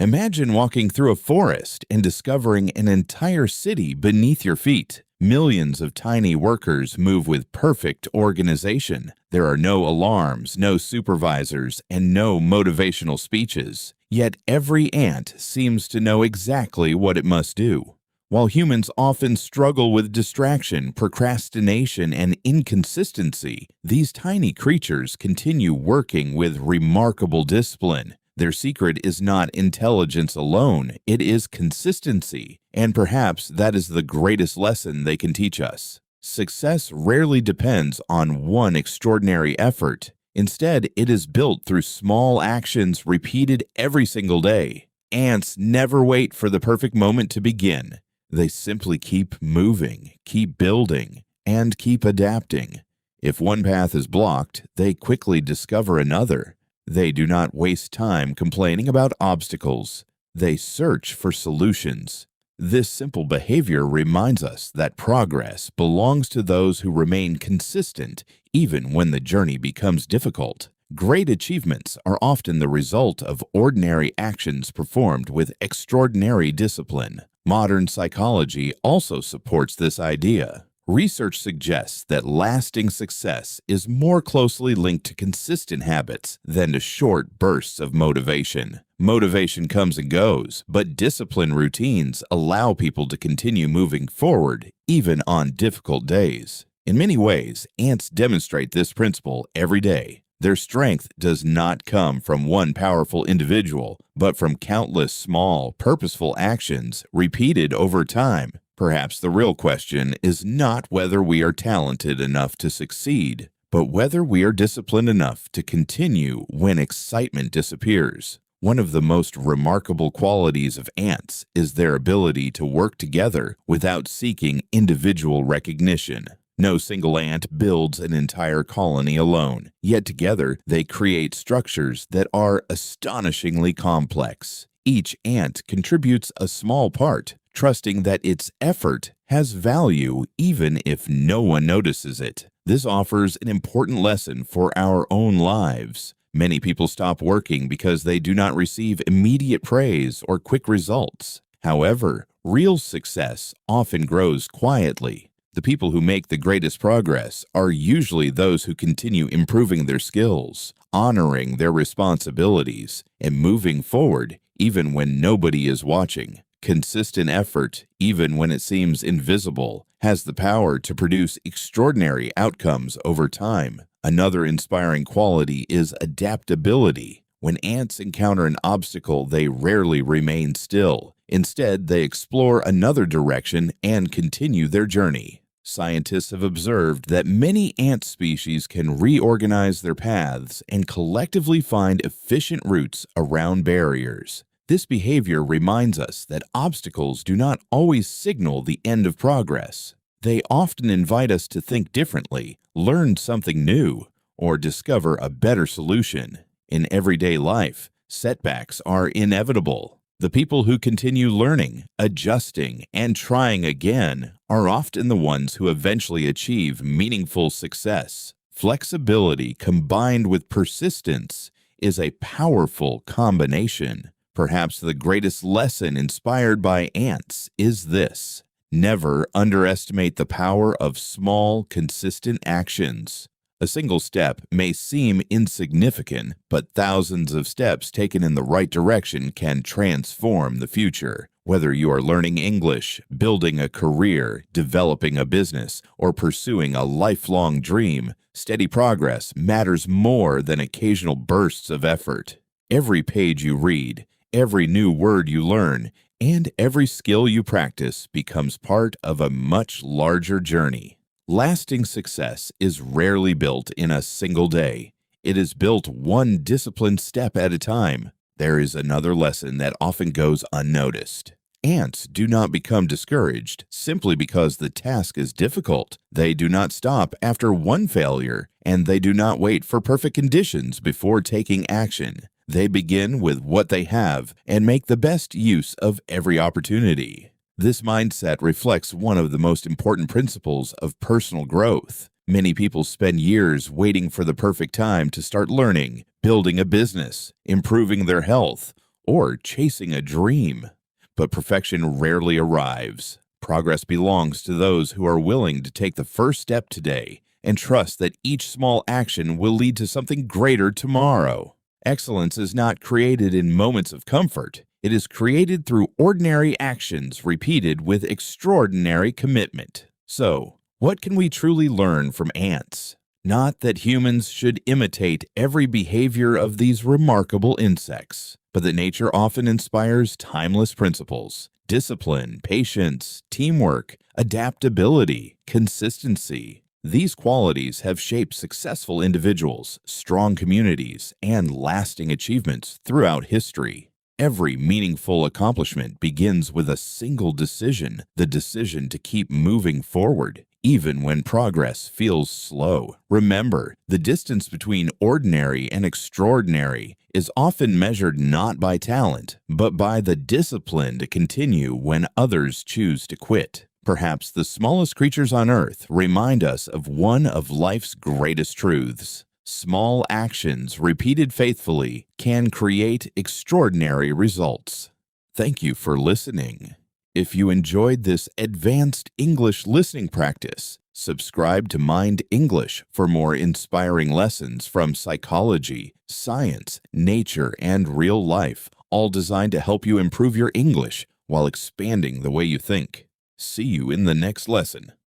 Imagine walking through a forest and discovering an entire city beneath your feet. Millions of tiny workers move with perfect organization. There are no alarms, no supervisors, and no motivational speeches. Yet every ant seems to know exactly what it must do. While humans often struggle with distraction, procrastination, and inconsistency, these tiny creatures continue working with remarkable discipline. Their secret is not intelligence alone, it is consistency, and perhaps that is the greatest lesson they can teach us. Success rarely depends on one extraordinary effort. Instead, it is built through small actions repeated every single day. Ants never wait for the perfect moment to begin. They simply keep moving, keep building, and keep adapting. If one path is blocked, they quickly discover another. They do not waste time complaining about obstacles. They search for solutions. This simple behavior reminds us that progress belongs to those who remain consistent even when the journey becomes difficult. Great achievements are often the result of ordinary actions performed with extraordinary discipline. Modern psychology also supports this idea. Research suggests that lasting success is more closely linked to consistent habits than to short bursts of motivation. Motivation comes and goes, but disciplined routines allow people to continue moving forward even on difficult days. In many ways, ants demonstrate this principle every day. Their strength does not come from one powerful individual, but from countless small, purposeful actions repeated over time. Perhaps the real question is not whether we are talented enough to succeed, but whether we are disciplined enough to continue when excitement disappears. One of the most remarkable qualities of ants is their ability to work together without seeking individual recognition. No single ant builds an entire colony alone, yet together they create structures that are astonishingly complex. Each ant contributes a small part, trusting that its effort has value even if no one notices it. This offers an important lesson for our own lives. Many people stop working because they do not receive immediate praise or quick results. However, real success often grows quietly. The people who make the greatest progress are usually those who continue improving their skills, honoring their responsibilities, and moving forward even when nobody is watching. Consistent effort, even when it seems invisible, has the power to produce extraordinary outcomes over time. Another inspiring quality is adaptability. When ants encounter an obstacle, they rarely remain still. Instead, they explore another direction and continue their journey. Scientists have observed that many ant species can reorganize their paths and collectively find efficient routes around barriers. This behavior reminds us that obstacles do not always signal the end of progress. They often invite us to think differently, learn something new, or discover a better solution. In everyday life, setbacks are inevitable. The people who continue learning, adjusting, and trying again are often the ones who eventually achieve meaningful success. Flexibility combined with persistence is a powerful combination. Perhaps the greatest lesson inspired by ants is this: never underestimate the power of small, consistent actions. A single step may seem insignificant, but thousands of steps taken in the right direction can transform the future. Whether you are learning English, building a career, developing a business, or pursuing a lifelong dream, steady progress matters more than occasional bursts of effort. Every page you read, every new word you learn, and every skill you practice becomes part of a much larger journey. Lasting success is rarely built in a single day. It is built one disciplined step at a time. There is another lesson that often goes unnoticed. Ants do not become discouraged simply because the task is difficult. They do not stop after one failure, and they do not wait for perfect conditions before taking action. They begin with what they have and make the best use of every opportunity. This mindset reflects one of the most important principles of personal growth. Many people spend years waiting for the perfect time to start learning, building a business, improving their health, or chasing a dream. But perfection rarely arrives. Progress belongs to those who are willing to take the first step today and trust that each small action will lead to something greater tomorrow. Excellence is not created in moments of comfort. It is created through ordinary actions repeated with extraordinary commitment. So, what can we truly learn from ants? Not that humans should imitate every behavior of these remarkable insects, but that nature often inspires timeless principles: discipline, patience, teamwork, adaptability, consistency. These qualities have shaped successful individuals, strong communities, and lasting achievements throughout history. Every meaningful accomplishment begins with a single decision, the decision to keep moving forward, even when progress feels slow. Remember, the distance between ordinary and extraordinary is often measured not by talent, but by the discipline to continue when others choose to quit. Perhaps the smallest creatures on Earth remind us of one of life's greatest truths. Small actions repeated faithfully can create extraordinary results. Thank you for listening. If you enjoyed this advanced English listening practice, subscribe to Mind English for more inspiring lessons from psychology, science, nature, and real life, all designed to help you improve your English while expanding the way you think. See you in the next lesson.